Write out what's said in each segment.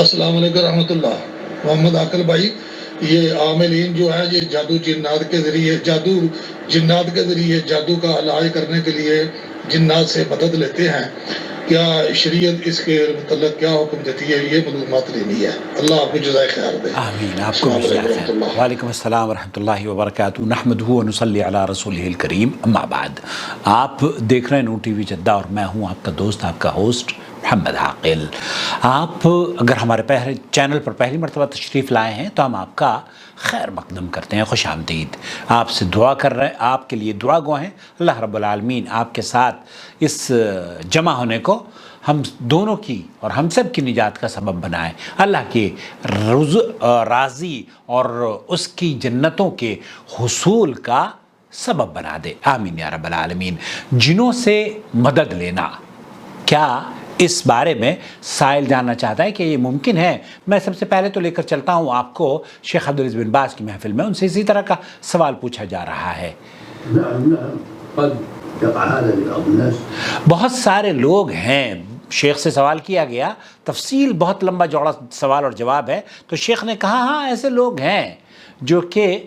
السلام علیکم رحمۃ اللہ۔ محمد عاقل بھائی، یہ عاملین جو ہیں یہ جادو جنات کے ذریعے جادو کا علاج کرنے کے لیے جنات سے مدد لیتے ہیں، کیا شریعت اس کے متعلق کیا حکم دیتی ہے؟ یہ معلومات لینی ہے۔ اللہ آپ کو جزائے خیر دے۔ آمین، آپ کو السلام بھی علیکم جزائے ورحمۃ خیر۔ اللہ۔ وعلیکم السلام ورحمۃ اللہ وبرکاتہ۔ نحمدہ و نصلی علی رسولہ الکریم، اما بعد۔ آپ دیکھ رہے ہیں نون ٹی وی جدہ اور میں ہوں آپ کا دوست، آپ کا ہوسٹ محمد عاقل۔ آپ اگر ہمارے چینل پر پہلی مرتبہ تشریف لائے ہیں تو ہم آپ کا خیر مقدم کرتے ہیں، خوش آمدید۔ آپ سے دعا کر رہے ہیں، آپ کے لیے دعا گو ہیں، اللہ رب العالمین آپ کے ساتھ اس جمع ہونے کو ہم دونوں کی اور ہم سب کی نجات کا سبب بنائے، اللہ کی راضی اور اس کی جنتوں کے حصول کا سبب بنا دے، آمین یا رب العالمین۔ جنوں سے مدد لینا، کیا اس بارے میں سائل جاننا چاہتا ہے کہ یہ ممکن ہے؟ میں سب سے پہلے تو لے کر چلتا ہوں آپ کو شیخ عبدالعزیز بن باز کی محفل میں، ان سے اسی طرح کا سوال پوچھا جا رہا ہے۔ بہت سارے لوگ ہیں، شیخ سے سوال کیا گیا، تفصیل بہت لمبا چوڑا سوال اور جواب ہے، تو شیخ نے کہا ہاں ایسے لوگ ہیں جو کہ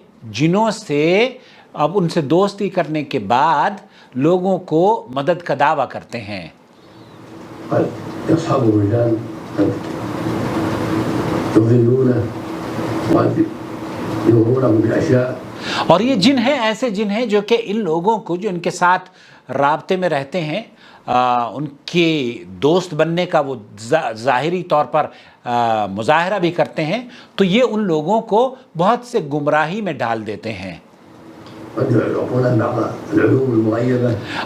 جنوں سے اب ان سے دوستی کرنے کے بعد لوگوں کو مدد کا دعویٰ کرتے ہیں۔ اور یہ جن ہیں، ایسے جن ہیں جو کہ ان لوگوں کو جو ان کے ساتھ رابطے میں رہتے ہیں، ان کے دوست بننے کا وہ ظاہری طور پر مظاہرہ بھی کرتے ہیں، تو یہ ان لوگوں کو بہت سے گمراہی میں ڈال دیتے ہیں۔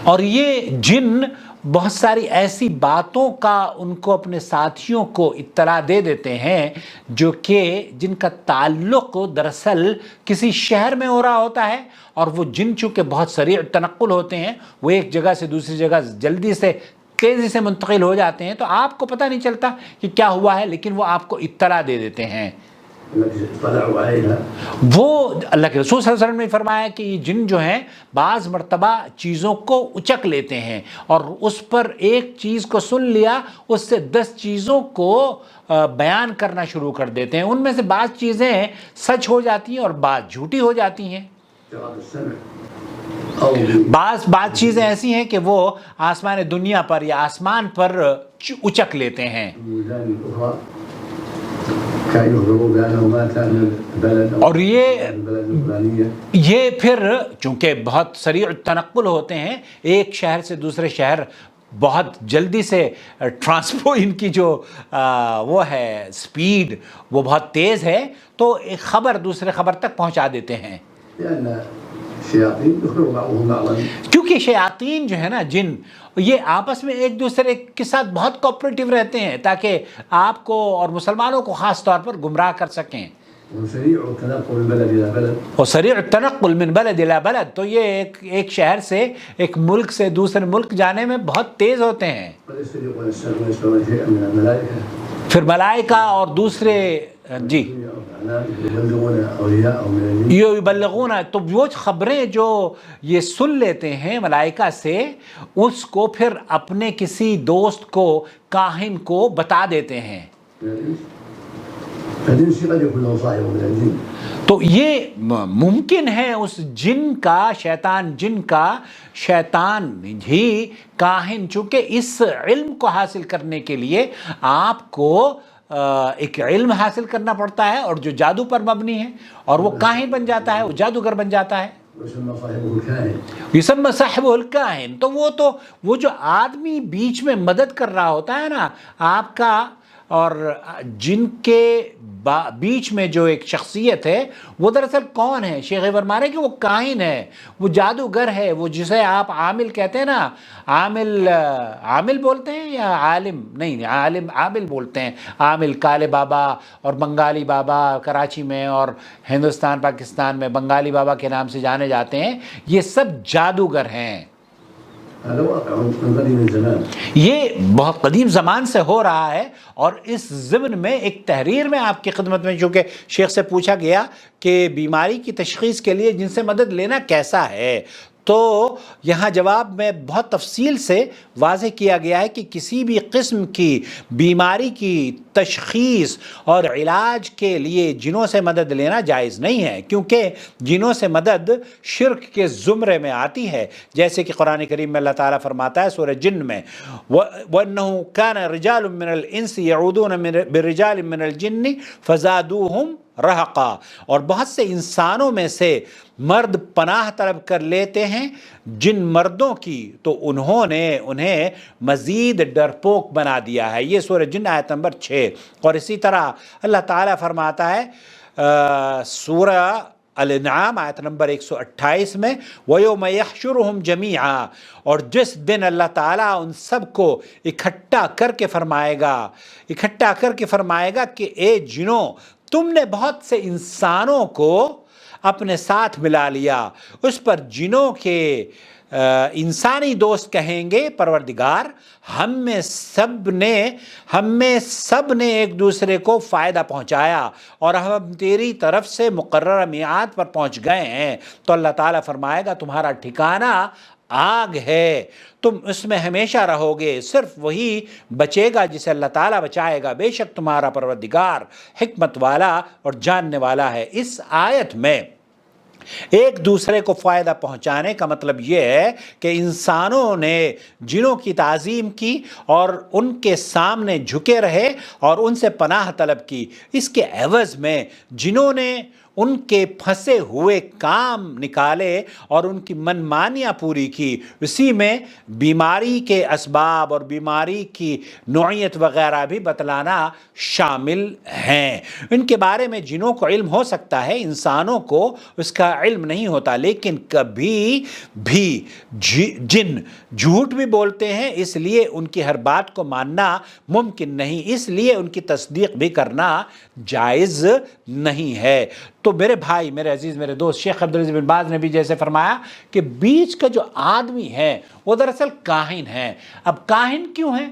اور یہ جن بہت ساری ایسی باتوں کا ان کو اپنے ساتھیوں کو اطلاع دے دیتے ہیں جو کہ جن کا تعلق دراصل کسی شہر میں ہو رہا ہوتا ہے، اور وہ جن چونکہ بہت سریع تنقل ہوتے ہیں، وہ ایک جگہ سے دوسری جگہ جلدی سے تیزی سے منتقل ہو جاتے ہیں، تو آپ کو پتہ نہیں چلتا کہ کیا ہوا ہے، لیکن وہ آپ کو اطلاع دے دیتے ہیں۔ وہ اللہ کے رسول صلی اللہ علیہ وسلم نے فرمایا کہ یہ جن جو ہیں بعض مرتبہ چیزوں کو اچک لیتے ہیں، اور اس پر ایک چیز کو سن لیا، اس سے 10 چیزوں کو بیان کرنا شروع کر دیتے ہیں۔ ان میں سے بعض چیزیں سچ ہو جاتی ہیں اور بعض جھوٹی ہو جاتی ہیں۔ بعض چیزیں ایسی ہیں کہ وہ آسمان دنیا پر یا آسمان پر اچک لیتے ہیں، اور یہ پھر چونکہ بہت سریع تنقل ہوتے ہیں، ایک شہر سے دوسرے شہر بہت جلدی سے ان کی جو وہ ہے سپیڈ وہ بہت تیز ہے، تو ایک خبر دوسرے خبر تک پہنچا دیتے ہیں۔ کیونکہ شیاطین جو ہے نا، جن، یہ آپس میں ایک دوسرے کے ساتھ بہت کوآپریٹو رہتے ہیں تاکہ آپ کو اور مسلمانوں کو خاص طور پر گمراہ کر سکیں۔ اور سریع التنقل من بلد الى بلد، تو یہ ایک شہر سے ایک ملک سے دوسرے ملک جانے میں بہت تیز ہوتے ہیں۔ پھر ملائکہ اور دوسرے جی یبلغون، تو وہ خبریں جو یہ سن لیتے ہیں ملائکہ سے، اس کو پھر اپنے کسی دوست کو، کاہن کو بتا دیتے ہیں۔ تو یہ ممکن ہے اس جن کا شیطان ہی کاہن، چونکہ اس علم کو حاصل کرنے کے لیے آپ کو ایک علم حاصل کرنا پڑتا ہے، اور جو جادو پر مبنی ہے، اور وہ کاہن بن جاتا ہے، وہ جادوگر بن جاتا ہے۔ یسمى صاحب الکاہن، تو وہ جو آدمی بیچ میں مدد کر رہا ہوتا ہے نا آپ کا اور جن کے بیچ میں جو ایک شخصیت ہے، وہ دراصل کون ہے؟ شیخ فرما رہے کہ وہ کاہن ہے، وہ جادوگر ہے، وہ جسے آپ عامل کہتے ہیں نا، عامل بولتے ہیں یا عالم؟ نہیں، عامل بولتے ہیں۔ عامل کالے بابا اور بنگالی بابا کراچی میں اور ہندوستان پاکستان میں بنگالی بابا کے نام سے جانے جاتے ہیں، یہ سب جادوگر ہیں۔ یہ بہت قدیم زمان سے ہو رہا ہے، اور اس ضمن میں ایک تحریر میں آپ کی خدمت میں، چونکہ شیخ سے پوچھا گیا کہ بیماری کی تشخیص کے لیے جن سے مدد لینا کیسا ہے، تو یہاں جواب میں بہت تفصیل سے واضح کیا گیا ہے کہ کسی بھی قسم کی بیماری کی تشخیص اور علاج کے لیے جنوں سے مدد لینا جائز نہیں ہے، کیونکہ جنوں سے مدد شرک کے زمرے میں آتی ہے، جیسے کہ قرآن کریم میں اللہ تعالیٰ فرماتا ہے سورہ جن میں وَأَنَّهُ كَانَ رِجَالٌ مِّنَ الْإِنسِ يَعُوذُونَ بِرِجَالٍ مِّنَ الْجِنِّ فَزَادُوهُمْ رہقا، اور بہت سے انسانوں میں سے مرد پناہ طلب کر لیتے ہیں جن مردوں کی، تو انہوں نے انہیں مزید ڈرپوک بنا دیا ہے۔ یہ سورہ جن آیت نمبر 6۔ اور اسی طرح اللہ تعالیٰ فرماتا ہے سورہ الانعام آیت نمبر 128 میں وَيَوْمَ يَحْشُرُهُمْ جَمِيعًا، اور جس دن اللہ تعالیٰ ان سب کو اکٹھا کر کے فرمائے گا کہ اے جنوں، تم نے بہت سے انسانوں کو اپنے ساتھ ملا لیا۔ اس پر جنوں کے انسانی دوست کہیں گے پروردگار، ہم میں سب نے ایک دوسرے کو فائدہ پہنچایا اور ہم تیری طرف سے مقررہ میعاد پر پہنچ گئے ہیں۔ تو اللہ تعالیٰ فرمائے گا تمہارا ٹھکانہ آگ ہے، تم اس میں ہمیشہ رہو گے، صرف وہی بچے گا جسے اللہ تعالیٰ بچائے گا، بے شک تمہارا پروردگار حکمت والا اور جاننے والا ہے۔ اس آیت میں ایک دوسرے کو فائدہ پہنچانے کا مطلب یہ ہے کہ انسانوں نے جنوں کی تعظیم کی اور ان کے سامنے جھکے رہے اور ان سے پناہ طلب کی، اس کے عوض میں جنوں نے ان کے پھنسے ہوئے کام نکالے اور ان کی منمانیاں پوری کی۔ اسی میں بیماری کے اسباب اور بیماری کی نوعیت وغیرہ بھی بتلانا شامل ہیں۔ ان کے بارے میں جنوں کو علم ہو سکتا ہے، انسانوں کو اس کا علم نہیں ہوتا، لیکن کبھی بھی جن جھوٹ بھی بولتے ہیں، اس لیے ان کی ہر بات کو ماننا ممکن نہیں، اس لیے ان کی تصدیق بھی کرنا جائز نہیں ہے۔ تو میرے بھائی، میرے عزیز، میرے دوست، شیخ عبدالعزیز بن باز نے بھی جیسے فرمایا کہ بیچ کا جو آدمی ہے وہ دراصل کاہن ہے۔ اب کاہن کیوں ہیں؟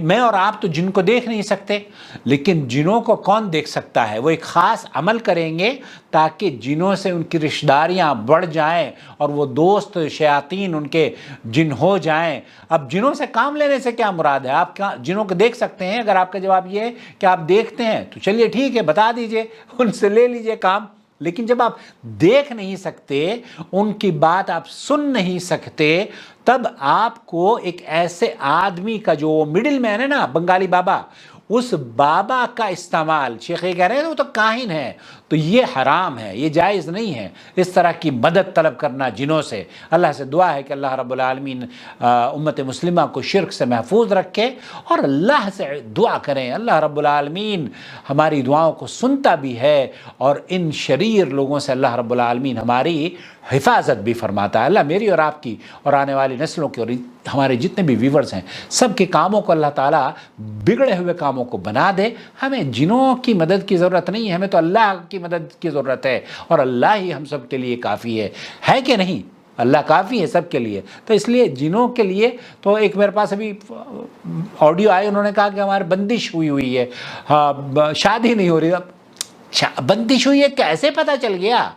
میں اور آپ تو جن کو دیکھ نہیں سکتے، لیکن جنوں کو کون دیکھ سکتا ہے؟ وہ ایک خاص عمل کریں گے تاکہ جنوں سے ان کی رشتہ داریاں بڑھ جائیں اور وہ دوست شیاطین ان کے جن ہو جائیں۔ اب جنوں سے کام لینے سے کیا مراد ہے؟ آپ جنوں کو دیکھ سکتے ہیں؟ اگر آپ کا جواب یہ ہے کہ آپ دیکھتے ہیں تو چلیے ٹھیک ہے، بتا دیجئے، ان سے لے لیجئے کام۔ لیکن جب آپ دیکھ نہیں سکتے، ان کی بات آپ سن نہیں سکتے، تب آپ کو ایک ایسے آدمی کا جو مڈل مین ہے نا، بنگالی بابا، اس بابا کا استعمال، شیخ یہ کہہ رہے ہیں وہ تو کاہن ہے، تو یہ حرام ہے، یہ جائز نہیں ہے اس طرح کی مدد طلب کرنا جنوں سے۔ اللہ سے دعا ہے کہ اللہ رب العالمین امت مسلمہ کو شرک سے محفوظ رکھے، اور اللہ سے دعا کریں، اللہ رب العالمین ہماری دعاؤں کو سنتا بھی ہے، اور ان شریر لوگوں سے اللہ رب العالمین ہماری حفاظت بھی فرماتا ہے۔ اللہ میری اور آپ کی اور آنے والی نسلوں کے اور ہمارے جتنے بھی ویورز ہیں سب کے کاموں کو اللہ تعالیٰ بگڑے ہوئے کاموں کو بنا دے۔ ہمیں جنوں کی مدد کی ضرورت نہیں ہے، ہمیں تو اللہ کی مدد کی ضرورت ہے، اور اللہ ہی ہم سب کے لیے کافی ہے کہ نہیں؟ اللہ کافی ہے سب کے لیے۔ تو اس لیے جنوں کے لیے تو ایک میرے پاس ابھی آڈیو آئے، انہوں نے کہا کہ ہماری بندش ہوئی ہے، شادی نہیں ہو رہی۔ بندش ہوئی ہے کیسے پتہ چل گیا؟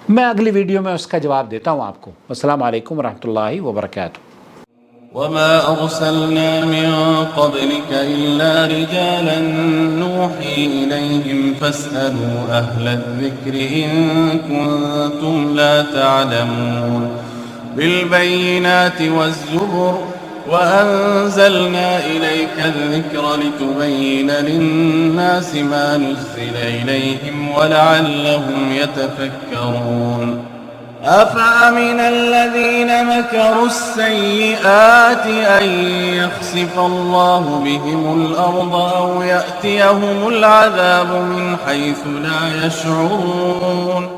میں اگلی ویڈیو میں اس کا جواب دیتا ہوں آپ کو۔ السلام علیکم ورحمۃ اللہ وبرکاتہ۔ وما أرسلنا من قبلك إلا رجالا نوحي إليهم فاسألوا أهل الذكر إن كنتم لا تعلمون بالبينات والزبر وأنزلنا إليك الذكر لتبين للناس ما نزل إليهم ولعلهم يتفكرون أفأمن الذين مكروا السيئات أن يخسف الله بهم الأرض أو يأتيهم العذاب من حيث لا يشعرون